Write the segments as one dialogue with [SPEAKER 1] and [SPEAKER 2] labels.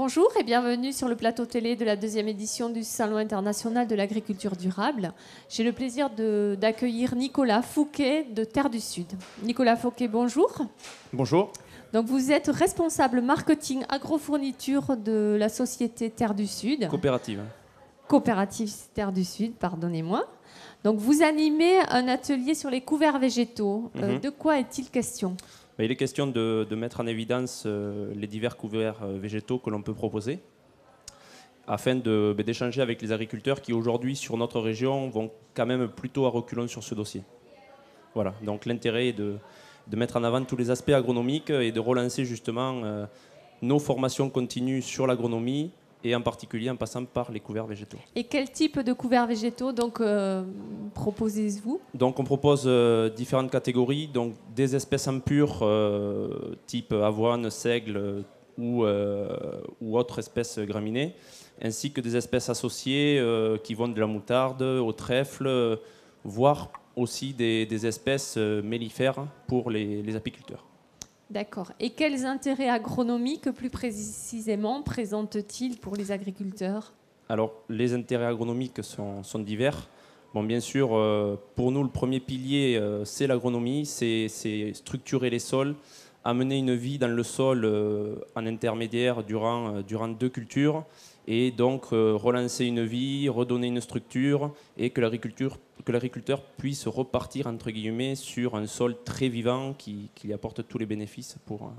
[SPEAKER 1] Bonjour et bienvenue sur le plateau télé de la deuxième édition du Salon international de l'agriculture durable. J'ai le plaisir d'accueillir Nicolas Fouquet de Terre du Sud. Nicolas Fouquet, bonjour.
[SPEAKER 2] Bonjour.
[SPEAKER 1] Donc vous êtes responsable marketing agrofourniture de la société Terre du Sud.
[SPEAKER 2] Coopérative.
[SPEAKER 1] Coopérative Terre du Sud, pardonnez-moi. Donc vous animez un atelier sur les couverts végétaux. De quoi est-il question ?
[SPEAKER 2] Il est question de mettre en évidence les divers couverts végétaux que l'on peut proposer afin d'échanger avec les agriculteurs qui aujourd'hui sur notre région vont quand même plutôt à reculons sur ce dossier. Voilà, donc l'intérêt est de mettre en avant tous les aspects agronomiques et de relancer justement nos formations continues sur l'agronomie et en particulier en passant par les couverts végétaux.
[SPEAKER 1] Et quel type de couverts végétaux proposez-vous ?
[SPEAKER 2] Donc on propose différentes catégories, donc des espèces en pur type avoine, seigle ou autres espèces graminées, ainsi que des espèces associées qui vont de la moutarde au trèfle, voire aussi des espèces mellifères pour les apiculteurs.
[SPEAKER 1] D'accord. Et quels intérêts agronomiques, plus précisément, présente-t-il pour les agriculteurs ?
[SPEAKER 2] Alors, les intérêts agronomiques sont divers. Bon, bien sûr, pour nous, le premier pilier, c'est l'agronomie, c'est structurer les sols, amener une vie dans le sol en intermédiaire durant 2 cultures, et donc relancer une vie, redonner une structure, et que l'agriculteur puisse repartir, entre guillemets, sur un sol très vivant qui lui apporte tous les bénéfices pour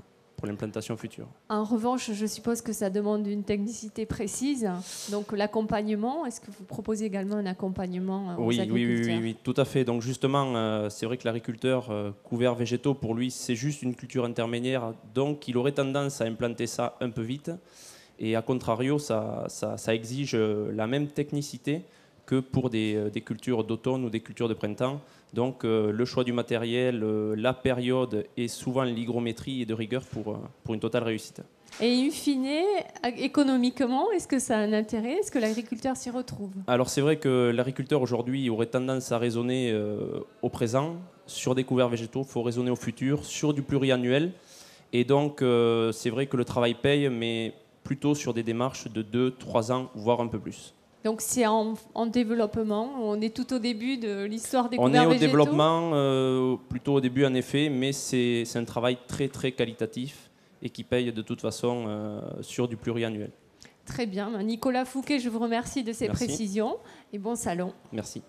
[SPEAKER 2] l'implantation future.
[SPEAKER 1] En revanche, je suppose que ça demande une technicité précise. Donc l'accompagnement, est-ce que vous proposez également un accompagnement aux agriculteurs ?
[SPEAKER 2] Oui, tout à fait. Donc justement, c'est vrai que l'agriculteur couvert végétaux, pour lui, c'est juste une culture intermédiaire. Donc il aurait tendance à implanter ça un peu vite. Et à contrario, ça exige la même technicité que pour des cultures d'automne ou des cultures de printemps. Donc le choix du matériel, la période et souvent l'hygrométrie est de rigueur pour une totale réussite.
[SPEAKER 1] Et in fine, économiquement, est-ce que ça a un intérêt ? Est-ce que l'agriculteur s'y retrouve ?
[SPEAKER 2] Alors c'est vrai que l'agriculteur aujourd'hui aurait tendance à raisonner au présent sur des couverts végétaux, il faut raisonner au futur, sur du pluriannuel. Et donc c'est vrai que le travail paye, mais plutôt sur des démarches de 2-3 ans, voire un peu plus.
[SPEAKER 1] Donc c'est en développement, on est tout au début de l'histoire des couverts végétaux ?
[SPEAKER 2] On est au développement, plutôt au début en effet, mais c'est un travail très très qualitatif et qui paye de toute façon sur du pluriannuel.
[SPEAKER 1] Très bien. Nicolas Fouquet, je vous remercie de ces précisions et bon salon.
[SPEAKER 2] Merci.